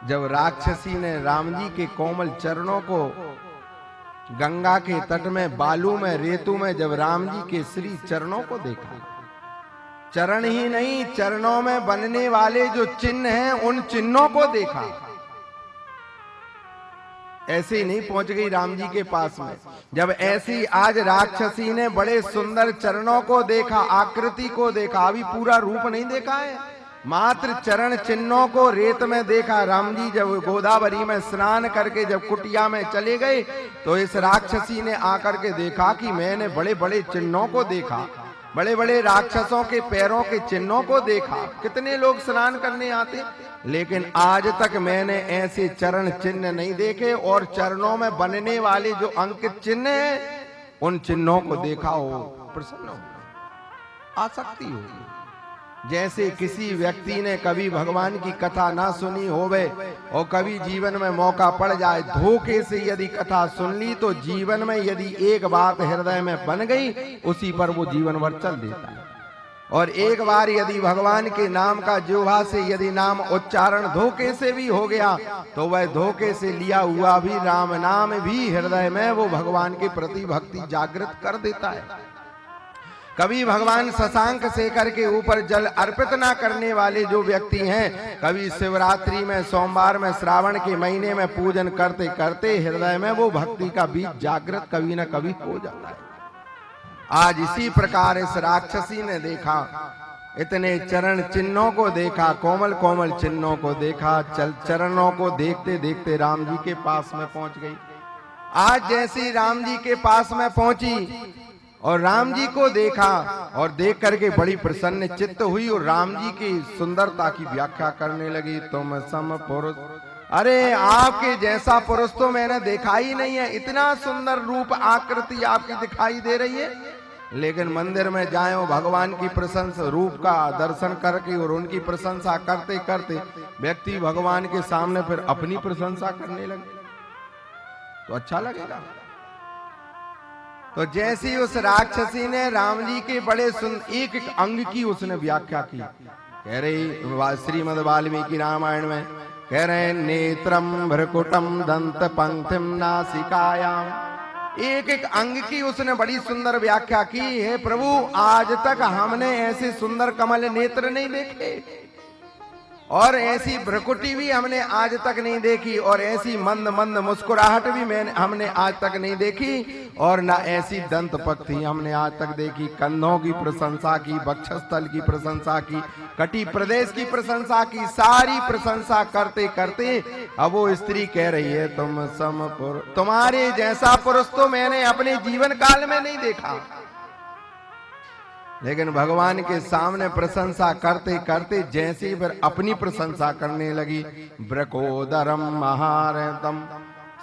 जब राक्षसी ने राम जी के कोमल चरणों को गंगा के तट में, बालू में, रेतू में जब राम जी के श्री चरणों को देखा, चरण ही नहीं चरणों में बनने वाले जो चिन्ह हैं उन चिन्हों को देखा, ऐसे ही नहीं पहुंच गई राम जी के पास में। जब ऐसी आज राक्षसी ने बड़े सुंदर चरणों को देखा, आकृति को देखा, अभी पूरा रूप नहीं देखा है, मात्र चरण चिन्हों को रेत में देखा। राम जी जब गोदावरी में स्नान करके जब कुटिया में चले गए तो इस राक्षसी ने आकर के देखा कि मैंने बड़े बड़े चिन्हों को देखा, बड़े बड़े राक्षसों के पैरों के चिन्हों को देखा। कितने लोग स्नान करने आते, लेकिन आज तक मैंने ऐसे चरण चिन्ह नहीं देखे, और चरणों में बनने वाले जो अंकित चिन्ह हैं उन चिन्हों को देखा हो, प्रसन्न हो, आसक्ति होगी। जैसे किसी व्यक्ति ने कभी भगवान की कथा ना सुनी होवे और कभी जीवन में मौका पड़ जाए, धोखे से यदि कथा सुन ली तो जीवन में यदि एक बात हृदय में बन गई उसी पर वो जीवन भर चल देता है। और एक बार यदि भगवान के नाम का जिह्वा से यदि नाम उच्चारण धोखे से भी हो गया तो वह धोखे से लिया हुआ भी राम नाम भी हृदय में वो भगवान के प्रति भक्ति जागृत कर देता है। कभी भगवान शशांक शेखर के ऊपर जल अर्पित ना करने वाले जो व्यक्ति हैं, कभी शिवरात्रि में, सोमवार में, श्रावण के महीने में पूजन करते करते हृदय में वो भक्ति का बीज जागृत कभी न कभी हो जाता है। आज इसी प्रकार इस राक्षसी ने देखा, इतने चरण चिन्हों को देखा, कोमल कोमल चिन्हों को देखा, चरणों को देखते देखते राम जी के पास में पहुंच गई। आज जैसी राम जी के पास में पहुंची और राम जी को देखा और देख करके बड़ी प्रसन्न चित्त हुई और राम जी की सुंदरता की व्याख्या करने लगी। तुम सम पुरुष, अरे आपके जैसा पुरुष तो मैंने देखा ही नहीं है, इतना सुंदर रूप आकृति आपकी दिखाई दे रही है। लेकिन मंदिर में जाए भगवान की प्रशंसा, रूप का दर्शन करके और उनकी प्रशंसा करते करते व्यक्ति भगवान के सामने फिर अपनी प्रशंसा करने लगे तो अच्छा लगेगा। तो जैसी उस राक्षसी ने राम जी के बड़े एक एक अंग की उसने व्याख्या की, कह रही श्रीमद् वाल्मीकि रामायण में कह रहे नेत्रम भ्रकुटम दंत पंक्तिम नासिकायाम, एक एक अंग की उसने बड़ी सुंदर व्याख्या की। है प्रभु, आज तक हमने ऐसे सुंदर कमल नेत्र नहीं देखे और ऐसी भ्रकुटी भी हमने आज तक नहीं देखी और ऐसी मंद मंद मुस्कुराहट भी हमने आज तक नहीं देखी और ना ऐसी दंत पक्ति हमने आज तक देखी। कंधों की प्रशंसा की, वक्षस्थल की प्रशंसा की, कटी प्रदेश की प्रशंसा की, सारी प्रशंसा करते करते अब वो स्त्री कह रही है तुम सम पुरुष, तुम्हारे जैसा पुरुष तो मैंने अपने जीवन काल में नहीं देखा। लेकिन भगवान के सामने प्रशंसा करते करते जैसे फिर अपनी प्रशंसा करने लगी, ब्रकोदरम महारतम,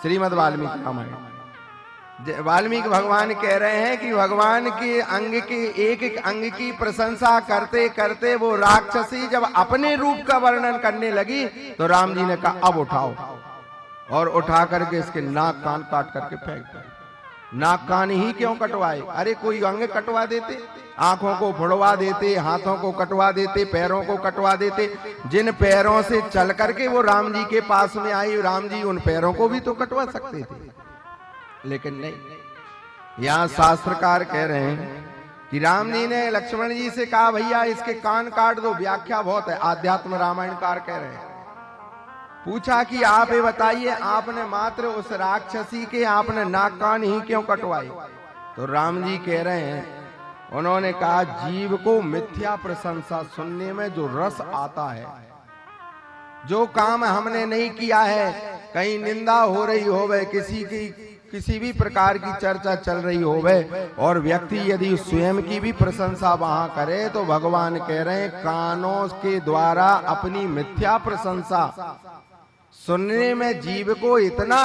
श्रीमद् वाल्मीकि रामायण। वाल्मीकि भगवान कह रहे हैं कि भगवान के अंग के एक एक अंग की प्रशंसा करते करते वो राक्षसी जब अपने रूप का वर्णन करने लगी तो राम जी ने कहा अब उठाओ, और उठा करके इसके नाक कान काट करके फेंक दिए। नाक कान ही क्यों कटवाए, अरे कोई अंग कटवा देते, आंखों को फुड़वा देते, हाथों को कटवा देते, पैरों को कटवा देते। जिन पैरों से चल करके वो राम जी के पास में आई, राम जी उन पैरों को भी तो कटवा सकते थे, लेकिन नहीं। यहाँ शास्त्रकार कह रहे हैं कि राम जी ने लक्ष्मण जी से कहा भैया इसके कान काट दो, व्याख्या बहुत है, आध्यात्म रामायणकार कह रहे हैं। पूछा कि आप ये बताइए, आपने मात्र उस राक्षसी के आपने नाक कान ही क्यों कटवाए? तो राम जी कह रहे हैं, उन्होंने कहा जीव को मिथ्या प्रशंसा सुनने में जो रस आता है, जो काम हमने नहीं किया है, कहीं निंदा हो रही हो वह किसी भी प्रकार की चर्चा चल रही हो वह, और व्यक्ति यदि स्वयं की भी प्रशंसा वहां करे तो भगवान कह रहे हैं कानों के द्वारा अपनी मिथ्या प्रशंसा सुनने में जीव को इतना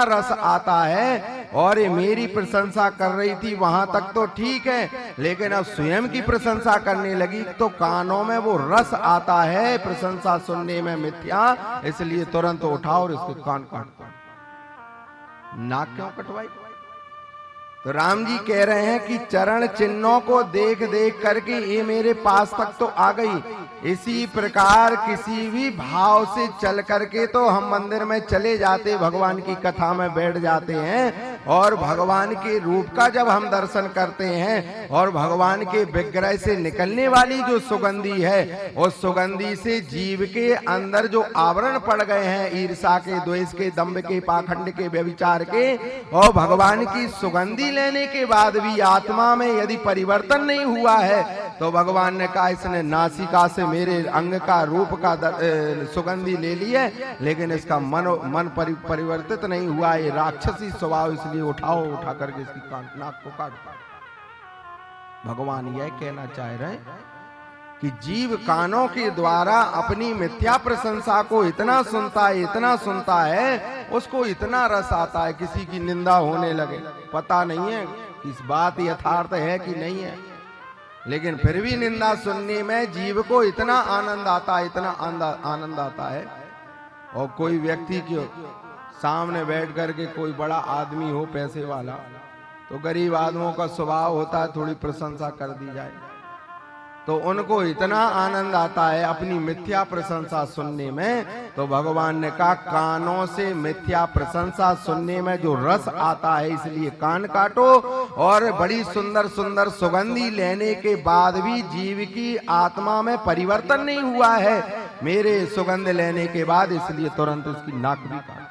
रस आता है। और ये मेरी प्रशंसा कर रही थी वहां तक तो ठीक है, लेकिन अब स्वयं की प्रशंसा करने लगी तो कानों में वो रस आता है प्रशंसा सुनने में मिथ्या, इसलिए तुरंत उठाओ और इसके कान काट दो। नाक क्यों कटवाई? तो राम जी कह रहे हैं कि चरण चिन्हों को देख देख करके ये मेरे पास तक तो आ गई। इसी प्रकार किसी भी भाव से चल करके तो हम मंदिर में चले जाते, भगवान की कथा में बैठ जाते हैं और भगवान के रूप का जब हम दर्शन करते हैं और भगवान के विग्रह से निकलने वाली जो सुगंधी है, उस सुगंधी से जीव के अंदर जो आवरण पड़ गए हैं ईर्षा के, द्वेष के, दंभ के, पाखंड के, व्यभिचार के, और भगवान की सुगंधी लेने के बाद भी आत्मा में यदि परिवर्तन नहीं हुआ है तो भगवान ने कहा इसने नासिका से मेरे अंग का रूप का सुगंधी ले ली है, लेकिन इसका मन परिवर्तित नहीं हुआ, ये राक्षसी स्वभाव, इसलिए उठाओ, उठा करके इसकी नाक को काट दो। भगवान यह कहना चाह रहे हैं कि जीव कानों के द्वारा अपनी मिथ्या प्रशंसा को इतना सुनता है, इतना सुनता है, उसको इतना रस आता है, किसी की निंदा होने लगे, पता नहीं है इस बात यथार्थ है कि नहीं है, लेकिन फिर भी निंदा सुनने में जीव को इतना आनंद आता है, इतना आनंद आता है। और कोई व्यक्ति के सामने बैठ करके कोई बड़ा आदमी हो, पैसे वाला, तो गरीब आदमियों का स्वभाव होता है थोड़ी प्रशंसा कर दी जाए, तो उनको इतना आनंद आता है अपनी मिथ्या प्रशंसा सुनने में। तो भगवान ने कहा कानों से मिथ्या प्रशंसा सुनने में जो रस आता है, इसलिए कान काटो। और बड़ी सुंदर सुंदर सुगंधी लेने के बाद भी जीव की आत्मा में परिवर्तन नहीं हुआ है मेरे सुगंध लेने के बाद, इसलिए तुरंत उसकी नाक भी काट।